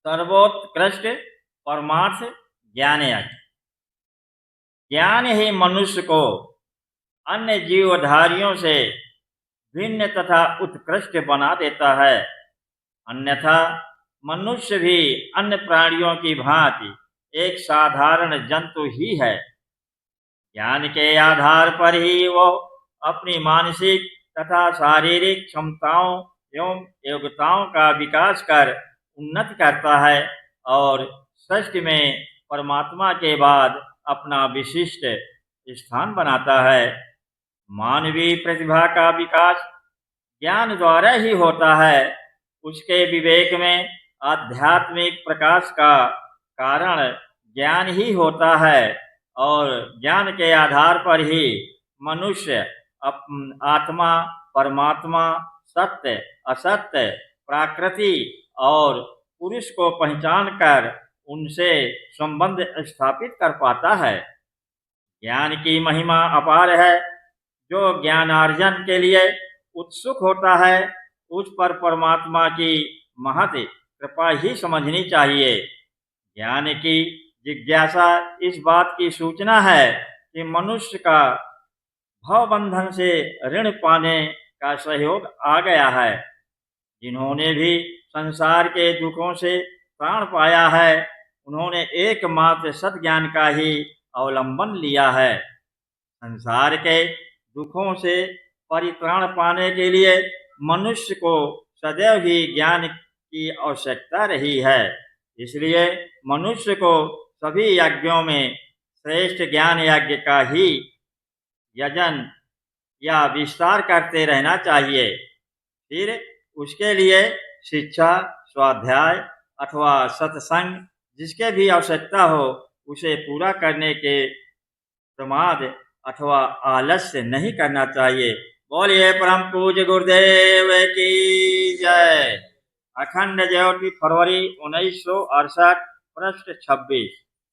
सर्वोत्कृष्ट परमार्थ ज्ञान है। ज्ञान ही मनुष्य को अन्य जीवधारियों से भिन्न तथा उत्कृष्ट बना देता है। अन्यथा मनुष्य भी अन्य प्राणियों की भांति एक साधारण जंतु ही है। ज्ञान के आधार पर ही वो अपनी मानसिक तथा शारीरिक क्षमताओं एवं योग्यताओं का विकास कर उन्नति करता है और सृष्टि में परमात्मा के बाद अपना विशिष्ट स्थान बनाता है। मानवीय प्रतिभा का विकास ज्ञान द्वारा ही होता है। उसके विवेक में आध्यात्मिक प्रकाश का कारण ज्ञान ही होता है और ज्ञान के आधार पर ही मनुष्य आत्मा, परमात्मा, सत्य, असत्य, प्रकृति और पुरुष को पहचान कर उनसे संबंध स्थापित कर पाता है। ज्ञान की महिमा अपार है। जो ज्ञानार्जन के लिए उत्सुक होता है उस पर परमात्मा की महत कृपा ही समझनी चाहिए। ज्ञान की जिज्ञासा इस बात की सूचना है कि मनुष्य का भवबंधन से ऋण पाने का सहयोग आ गया है। जिन्होंने भी संसार के दुखों से प्राण पाया है उन्होंने एकमात्र सद्ज्ञान का ही अवलंबन लिया है। संसार के दुखों से परित्राण पाने के लिए मनुष्य को सदैव ही ज्ञान की आवश्यकता रही है। इसलिए मनुष्य को सभी यज्ञों में श्रेष्ठ ज्ञान यज्ञ का ही यजन या विस्तार करते रहना चाहिए। फिर उसके लिए शिक्षा, स्वाध्याय अथवा सत्संग जिसके भी आवश्यकता हो उसे पूरा करने के प्रमाद अथवा आलस्य नहीं करना चाहिए। बोलिए परम पूज्य गुरुदेव की जय। अखंड ज्योति फरवरी 1968 पृष्ठ 26।